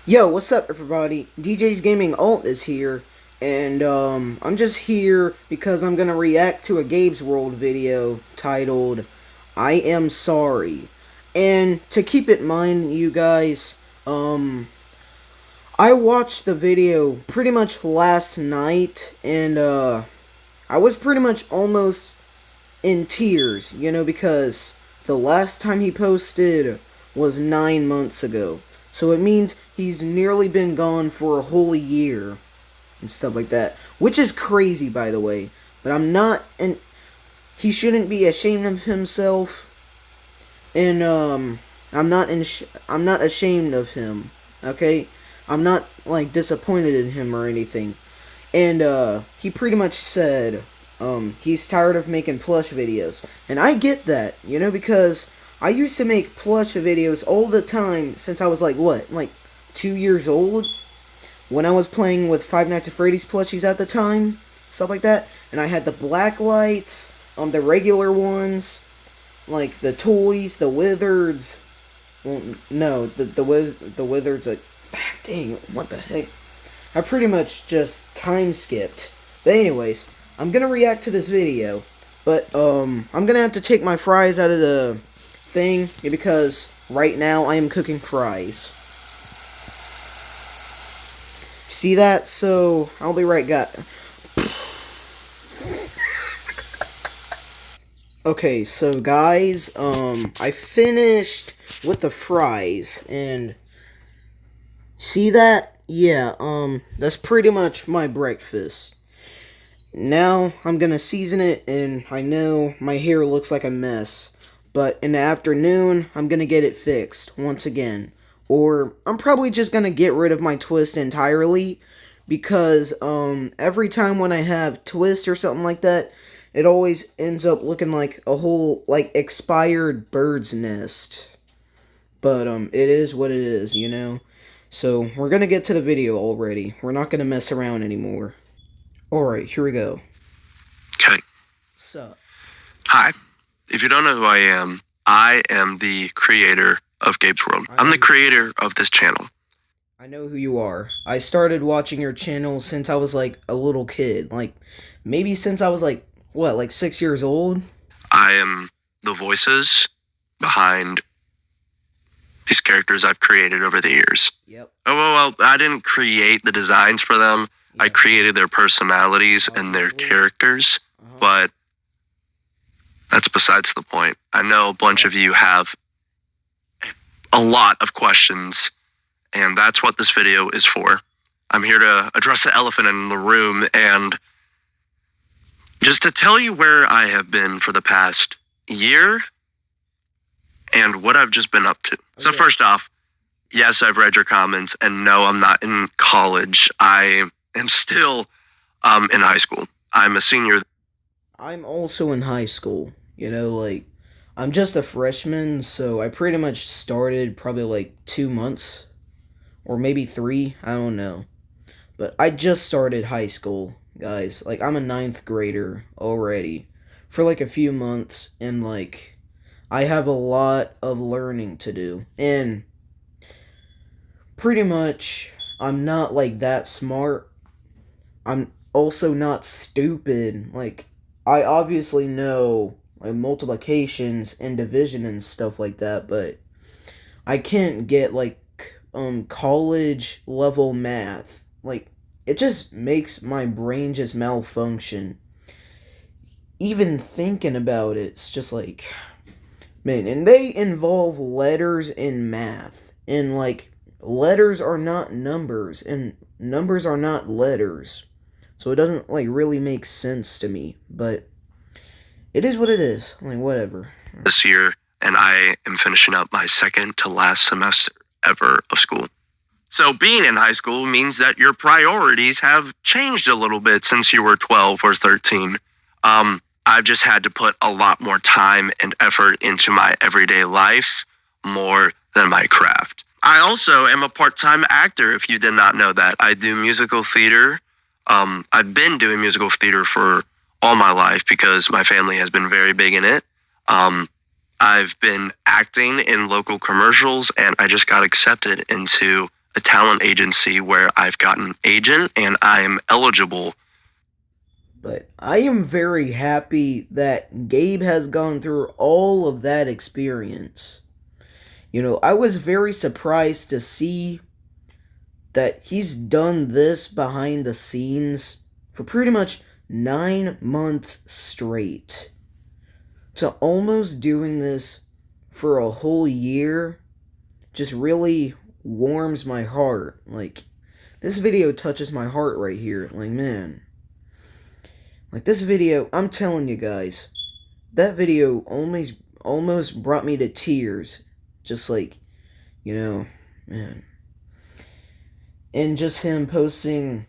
Yo, what's up, everybody? DJ's Gaming Alt is here, and I'm just here because I'm gonna react to a Gabe's World video titled "I Am Sorry." And to keep it in mind, you guys, I watched the video pretty much last night, and I was pretty much almost in tears, because the last time he posted was 9 months ago. So it means he's nearly been gone for a whole year and stuff like that. Which is crazy, by the way. But I'm not, and he shouldn't be ashamed of himself. And I'm not ashamed of him. Okay, I'm not like disappointed in him or anything. And he pretty much said he's tired of making plush videos. And I get that, because I used to make plush videos all the time since I was like, what, like 2 years old? When I was playing with Five Nights at Freddy's plushies at the time, stuff like that. And I had the black lights, the regular ones, like the toys, the wizards. Well, no, the wizards, like, dang, what the heck? I pretty much just time skipped. But anyways, I'm gonna react to this video. But I'm gonna have to take my fries out of the thing because right now I am cooking fries. See that? So I'll be right back. Okay, so guys, I finished with the fries, and see that? Yeah, that's pretty much my breakfast. Now, I'm gonna season it, and I know my hair looks like a mess, but in the afternoon, I'm gonna get it fixed, once again. Or, I'm probably just gonna get rid of my twist entirely, because, every time when I have twist or something like that, it always ends up looking like a whole, like, expired bird's nest. But, it is what it is, So, we're gonna get to the video already. We're not gonna mess around anymore. Alright, here we go. Okay. Sup? Hi. If you don't know who I am the creator of Gabe's World. I'm the creator of this channel. I know who you are. I started watching your channel since I was like a little kid. Like, maybe since I was like, what, like 6 years old? I am the voices behind these characters I've created over the years. Yep. Oh, well, I didn't create the designs for them. Yep. I created their personalities and their characters, but that's besides the point. I know a bunch of you have a lot of questions, and that's what this video is for. I'm here to address the elephant in the room and just to tell you where I have been for the past year and what I've just been up to. Okay. So first off, yes, I've read your comments, and no, I'm not in college. I am still in high school. I'm a senior. I'm also in high school. Like, I'm just a freshman, so I pretty much started probably like 2 months. Or maybe 3, I don't know. But I just started high school, guys. Like, I'm a 9th grader already. For like a few months, and like, I have a lot of learning to do. And pretty much, I'm not like that smart. I'm also not stupid. Like, I obviously know like multiplications and division and stuff like that, but I can't get like college level math. Like, it just makes my brain just malfunction. Even thinking about it, it's just like, man, and they involve letters in math. And like, letters are not numbers, and numbers are not letters. So it doesn't like really make sense to me, but it is what it is. Like, whatever. This year, and I am finishing up my second to last semester ever of school. So being in high school means that your priorities have changed a little bit since you were 12 or 13. I've just had to put a lot more time and effort into my everyday life, more than my craft. I also am a part-time actor, if you did not know that. I do musical theater. I've been doing musical theater for all my life because my family has been very big in it. I've been acting in local commercials, and I just got accepted into a talent agency where I've got an agent and I am eligible. But I am very happy that Gabe has gone through all of that experience. You know, I was very surprised to see that he's done this behind the scenes for pretty much 9 months straight. To almost doing this for a whole year just really warms my heart. Like, this video touches my heart right here. Like, man. Like, this video, I'm telling you guys, that video almost brought me to tears. Just like, you know, man. And just him posting,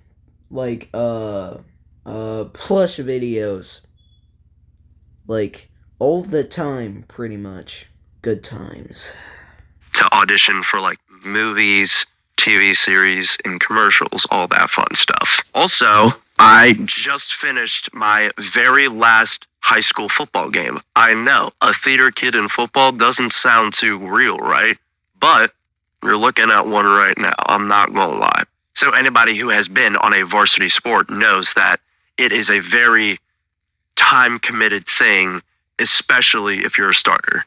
like, plush videos. Like, all the time, pretty much. Good times. To audition for, like, movies, TV series, and commercials, all that fun stuff. Also, I just finished my very last high school football game. I know, a theater kid in football doesn't sound too real, right? But you're looking at one right now, I'm not gonna lie. So anybody who has been on a varsity sport knows that it is a very time-committed thing, especially if you're a starter.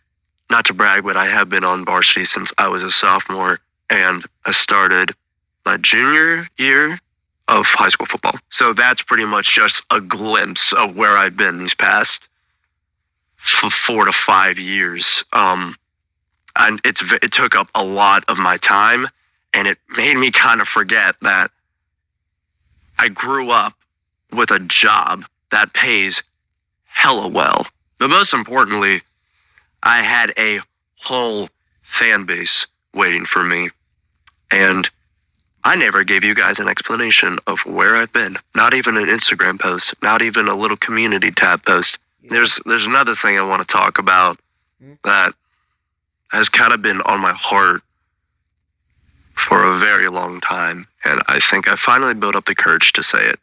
Not to brag, but I have been on varsity since I was a sophomore, and I started my junior year of high school football. So that's pretty much just a glimpse of where I've been these past 4 to 5 years. And it took up a lot of my time, and it made me kind of forget that I grew up with a job that pays hella well. But most importantly, I had a whole fan base waiting for me. And I never gave you guys an explanation of where I've been. Not even an Instagram post, not even a little community tab post. Yeah. There's another thing I want to talk about that has kind of been on my heart for a very long time. And I think I finally built up the courage to say it.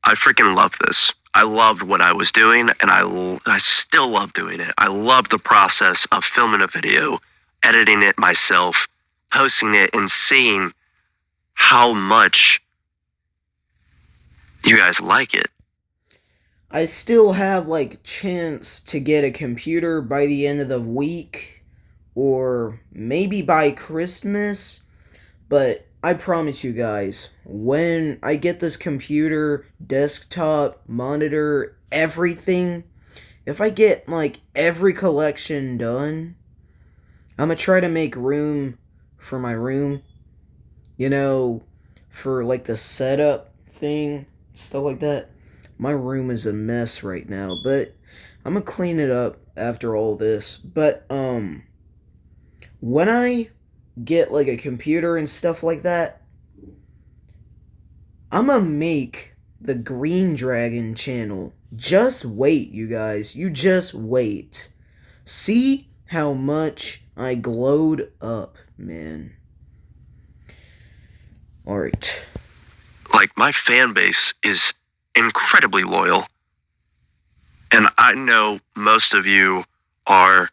I freaking love this. I loved what I was doing, and I still love doing it. I love the process of filming a video, editing it myself, posting it, and seeing how much you guys like it. I still have, like, chance to get a computer by the end of the week, or maybe by Christmas, but I promise you guys, when I get this computer, desktop, monitor, everything, if I get, like, every collection done, I'm gonna try to make room for my room, you know, for, like, the setup thing, stuff like that. My room is a mess right now, but I'm gonna clean it up after all this. But, when I get, like, a computer and stuff like that, I'm gonna make the Green Dragon channel. Just wait, you guys. You just wait. See how much I glowed up, man. Alright. Like, my fan base is incredibly loyal. And I know most of you are.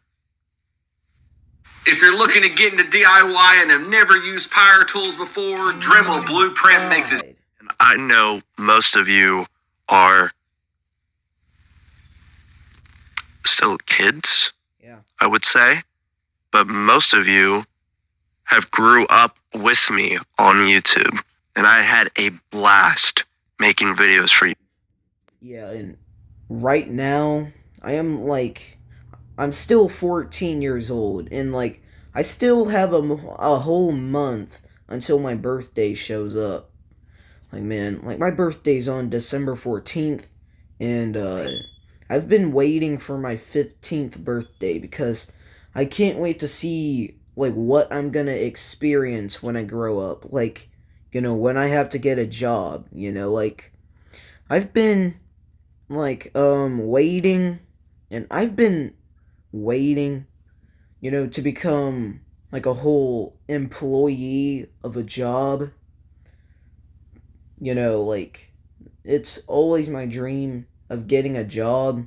If you're looking to get into DIY and have never used power tools before, Dremel Blueprint makes it. And I know most of you are still kids, I would say. But most of you have grew up with me on YouTube. And I had a blast making videos for you. Yeah, and right now, I'm still 14 years old, and, like, I still have a whole month until my birthday shows up. Like, man, like, my birthday's on December 14th, and, I've been waiting for my 15th birthday, because I can't wait to see, like, what I'm gonna experience when I grow up. Like, you know, when I have to get a job, you know, like, I've been, like, waiting, and I've been waiting, you know, to become, like, a whole employee of a job. You know, like, it's always my dream of getting a job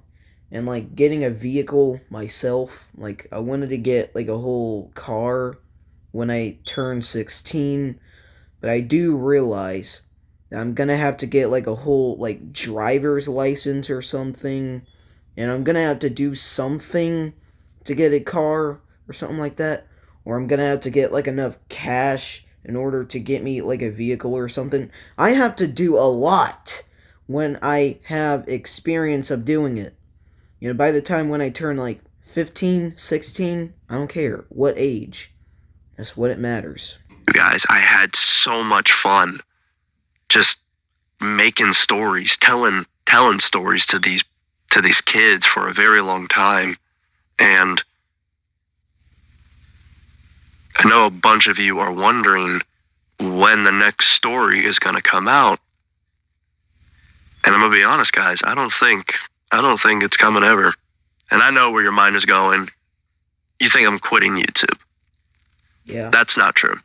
and, like, getting a vehicle myself. Like, I wanted to get, like, a whole car, when I turn 16, but I do realize that I'm gonna have to get like a whole like driver's license or something, and I'm gonna have to do something to get a car or something like that, or I'm gonna have to get like enough cash in order to get me like a vehicle or something. I have to do a lot when I have experience of doing it. You know, by the time when I turn like 15, 16, I don't care what age. That's what it matters. You guys, I had so much fun just making stories, telling stories to these kids for a very long time. And I know a bunch of you are wondering when the next story is going to come out. And I'm going to be honest, guys, I don't think it's coming ever. And I know where your mind is going. You think I'm quitting YouTube. Yeah. That's not true.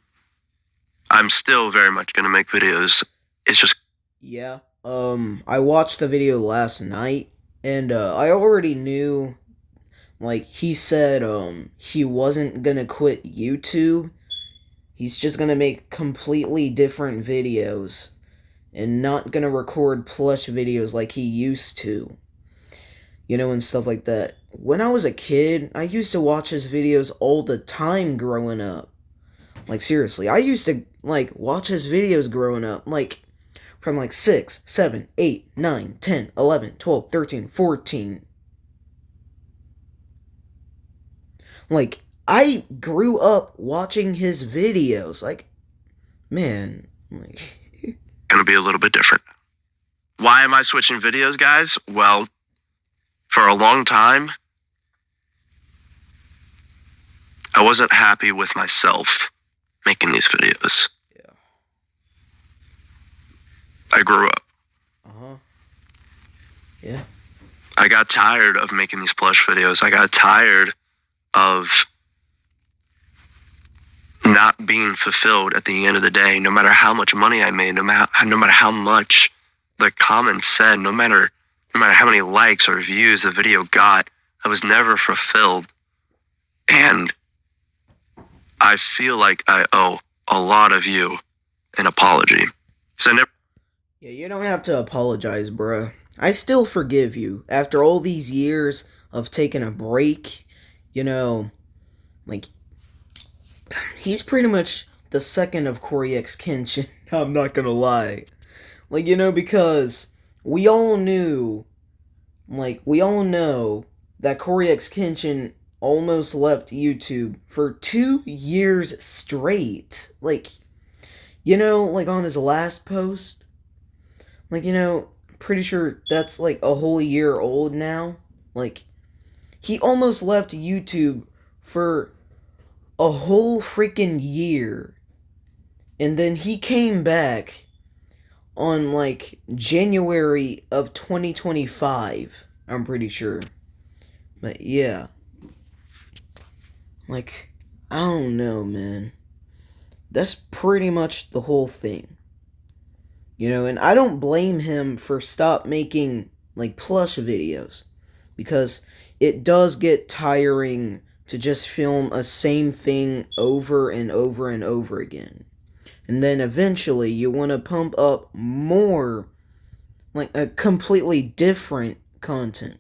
I'm still very much going to make videos. It's just... Yeah. I watched the video last night, and I already knew, like, he said he wasn't gonna quit YouTube. He's just gonna make completely different videos and not gonna record plush videos like he used to. You know, and stuff like that. When I was a kid, I used to watch his videos all the time growing up. Like, seriously, I used to, like, watch his videos growing up, like, from, like, 6, 7, 8, 9, 10, 11, 12, 13, 14. Like, I grew up watching his videos. Like, man, like... Gonna be a little bit different. Why am I switching videos, guys? Well, for a long time, I wasn't happy with myself making these videos. Yeah. I grew up. Yeah. I got tired of making these plush videos. I got tired of not being fulfilled at the end of the day, no matter how much money I made, no matter how much the comments said, no matter how many likes or views the video got, I was never fulfilled. And I feel like I owe a lot of you an apology. Yeah, you don't have to apologize, bruh. I still forgive you. After all these years of taking a break, you know, like, he's pretty much the second of Corey X Kenshin. I'm not gonna lie. Like, you know, because we all know that Corey X Kenshin almost left YouTube for 2 years straight. Like, you know, like on his last post, like, you know, pretty sure that's like a whole year old now. Like, he almost left YouTube for a whole freaking year. And then he came back on like January of 2025, I'm pretty sure. But yeah. Like, I don't know, man. That's pretty much the whole thing. You know, and I don't blame him for stop making like plush videos, because it does get tiring to just film a same thing over and over and over again. And then eventually you want to pump up more, like, a completely different content,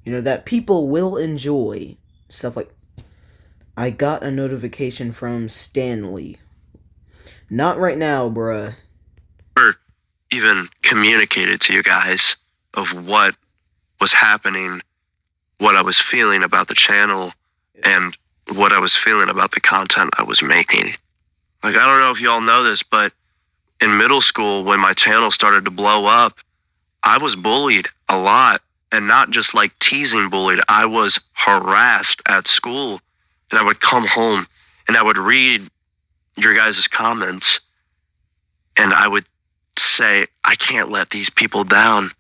you know, that people will enjoy. Stuff like, I got a notification from Stanley. Not right now, bruh. Even communicated to you guys of what was happening, what I was feeling about the channel, and what I was feeling about the content I was making. Like, I don't know if y'all know this, but in middle school, when my channel started to blow up, I was bullied a lot. And not just like teasing bullied, I was harassed at school. And I would come home and I would read your guys' comments, and I would say, I can't let these people down.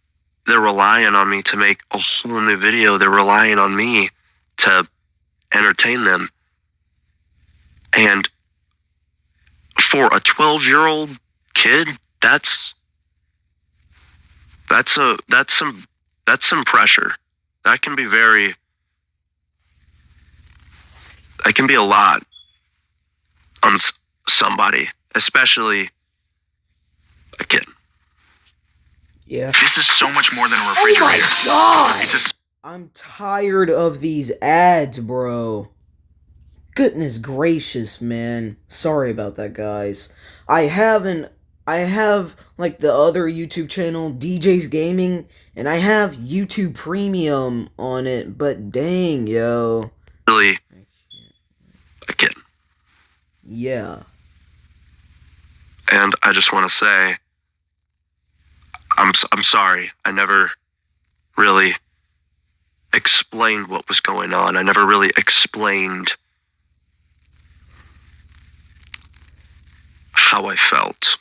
They're relying on me to make a whole new video. They're relying on me to entertain them. And for a 12-year-old kid, that's some pressure. That can be a lot. on somebody, especially a kid. Yeah. This is so much more than a Oh refrigerator. my god! It's a I'm tired of these ads, bro. Goodness gracious, man. Sorry about that, guys. I have like the other YouTube channel, DJ's Gaming, and I have YouTube Premium on it, but dang, yo. Really a kid. Yeah. And I just want to say, I'm sorry. I never really explained what was going on. I never really explained how I felt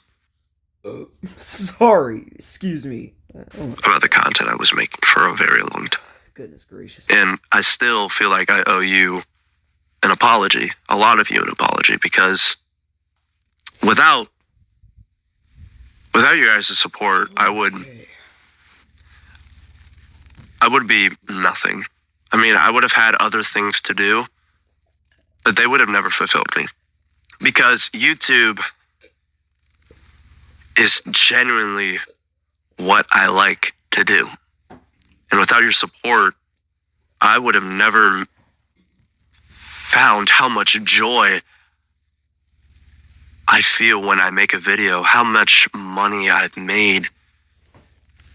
Sorry, excuse me. Oh, about the content I was making for a very long time. goodness gracious. And I still feel like I owe you an apology, a lot of you an apology, because without your guys' support, I would be nothing. I mean, I would have had other things to do, but they would have never fulfilled me. Because YouTube is genuinely what I like to do. And without your support, I would have never found how much joy I feel when I make a video, how much money I've made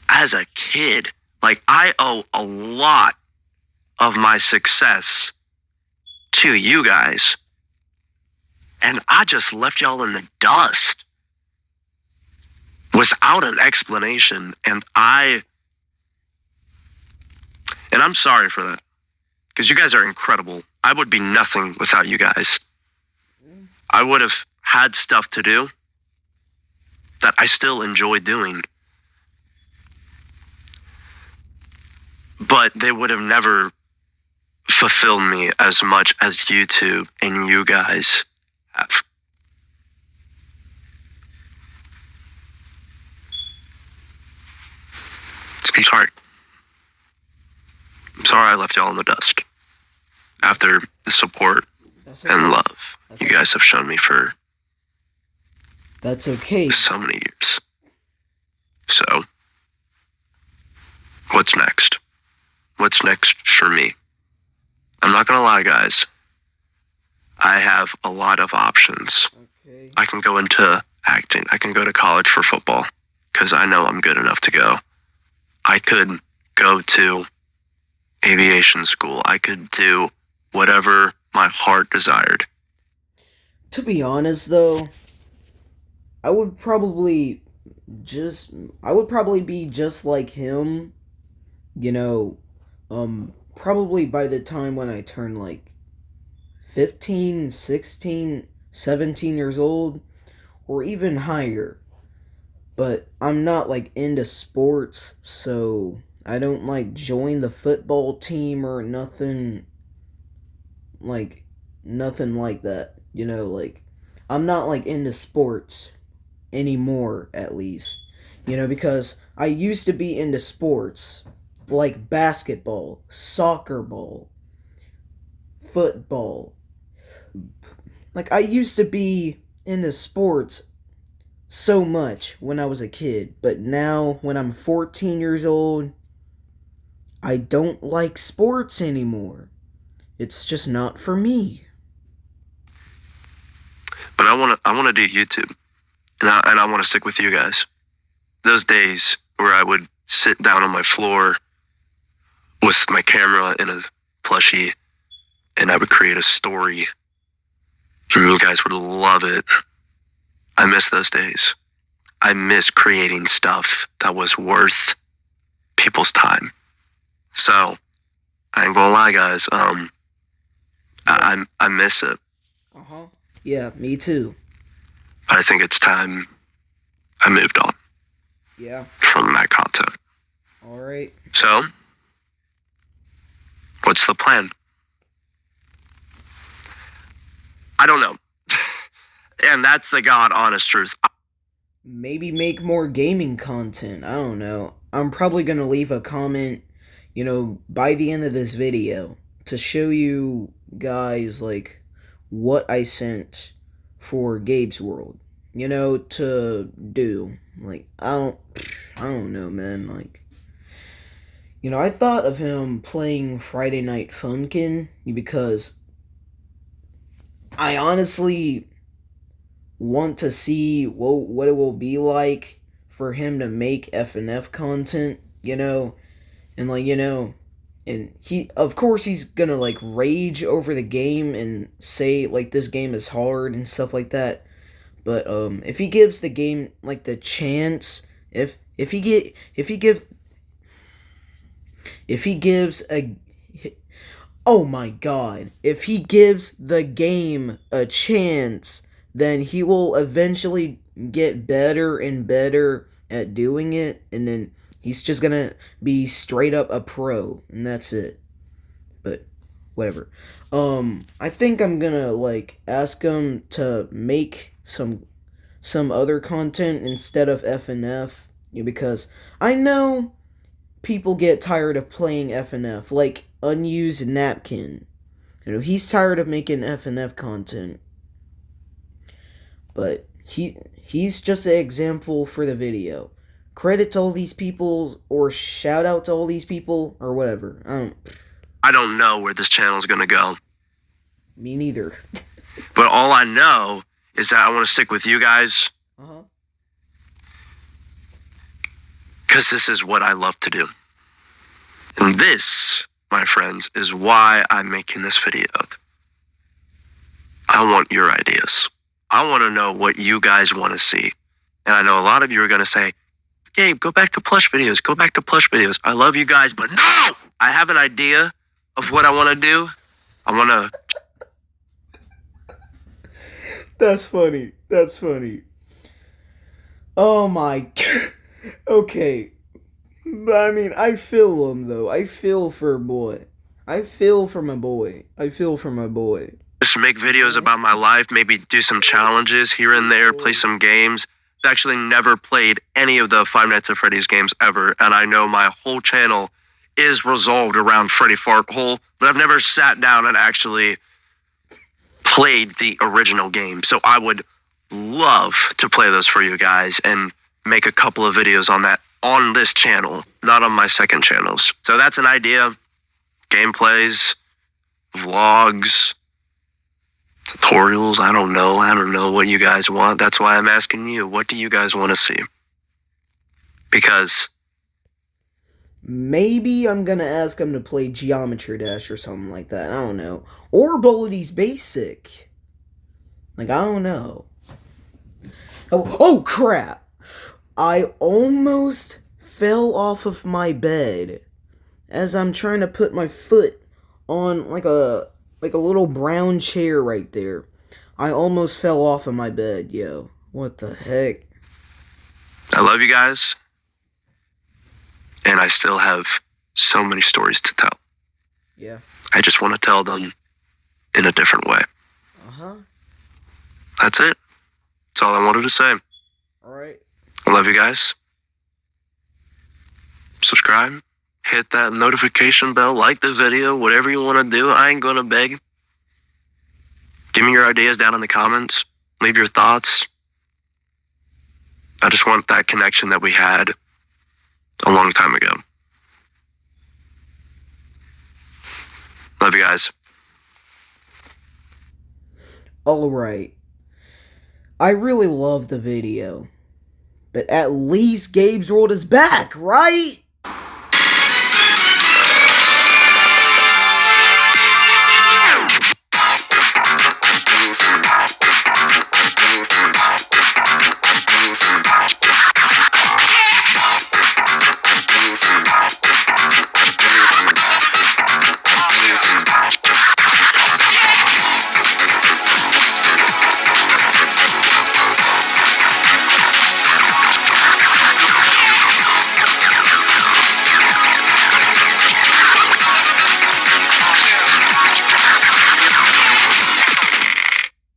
as a kid. Like, I owe a lot of my success to you guys. And I just left y'all in the dust without an explanation. And I'm sorry for that. Because you guys are incredible. I would be nothing without you guys. I would have had stuff to do that I still enjoy doing. But they would have never fulfilled me as much as YouTube and you guys have. I'm sorry. I'm sorry I left y'all in the dust. After the support That's and okay. love you guys have shown me for That's okay. so many years. So, what's next? What's next for me? I'm not gonna lie, guys. I have a lot of options. Okay. I can go into acting. I can go to college for football because I know I'm good enough to go. I could go to aviation school. I could do whatever my heart desired. To be honest, though, I would probably be just like him, you know, probably by the time when I turn like 15, 16, 17 years old, or even higher. But I'm not like into sports, so I don't like join the football team or nothing like that. You know, like I'm not like into sports anymore, at least. You know, because I used to be into sports like basketball, soccer ball, football. Like I used to be into sports so much when I was a kid, but now when I'm 14 years old, I don't like sports anymore. It's just not for me. But I want to do YouTube, and I want to stick with you guys. Those days where I would sit down on my floor with my camera and a plushie, and I would create a story, and you guys would love it. I miss those days. I miss creating stuff that was worth people's time. So, I ain't gonna lie, guys. I miss it. Uh-huh. Yeah, me too. But I think it's time I moved on Yeah. from that content. Alright. So, what's the plan? I don't know. And that's the God honest truth. Maybe make more gaming content. I don't know. I'm probably gonna leave a comment, you know, by the end of this video to show you guys, like, what I sent for Gabe's World, to do. Like, I don't know, man. Like, I thought of him playing Friday Night Funkin' because I honestly want to see what it will be like for him to make FNF content, and and he, of course, he's gonna like rage over the game and say like this game is hard and stuff like that. But if he gives the game like the chance, if he get if he gives a oh my god, if he gives the game a chance, then he will eventually get better and better at doing it, and then he's just gonna be straight up a pro, and that's it. But whatever. I think I'm gonna like ask him to make some other content instead of FNF, because I know people get tired of playing FNF, like Unused Napkin. He's tired of making FNF content. But he's just an example for the video. Credit to all these people, or shout out to all these people, or whatever. I don't know where this channel is going to go. Me neither. But all I know is that I want to stick with you guys. Because this is what I love to do. And this, my friends, is why I'm making this video. I want your ideas. I want to know what you guys want to see. And I know a lot of you are going to say, Gabe, go back to plush videos. Go back to plush videos. I love you guys, but no! I have an idea of what I want to do. I want to... That's funny. That's funny. Oh my... Okay. But I mean, I feel him, though. I feel for boy. I feel for my boy. Just make videos about my life, maybe do some challenges here and there, play some games. I've actually never played any of the Five Nights at Freddy's games ever, and I know my whole channel is resolved around Freddy Farthole, but I've never sat down and actually played the original game. So I would love to play those for you guys and make a couple of videos on that on this channel, not on my second channels. So that's an idea. Gameplays, vlogs, tutorials, I don't know what you guys want. That's why I'm asking you, what do you guys want to see? Because maybe I'm gonna ask him to play Geometry Dash or something like that. I don't know. Or Baldi's Basic. Like, I don't know. Oh crap! I almost fell off of my bed as I'm trying to put my foot on like a little brown chair right there. I almost fell off of my bed, yo. What the heck? I love you guys. And I still have so many stories to tell. Yeah. I just want to tell them in a different way. That's it. That's all I wanted to say. Alright. I love you guys. Subscribe. Hit that notification bell. Like the video. Whatever you want to do. I ain't gonna beg. Give me your ideas down in the comments. Leave your thoughts. I just want that connection that we had a long time ago. Love you guys. Alright. I really love the video. But at least Gabe's World is back, right?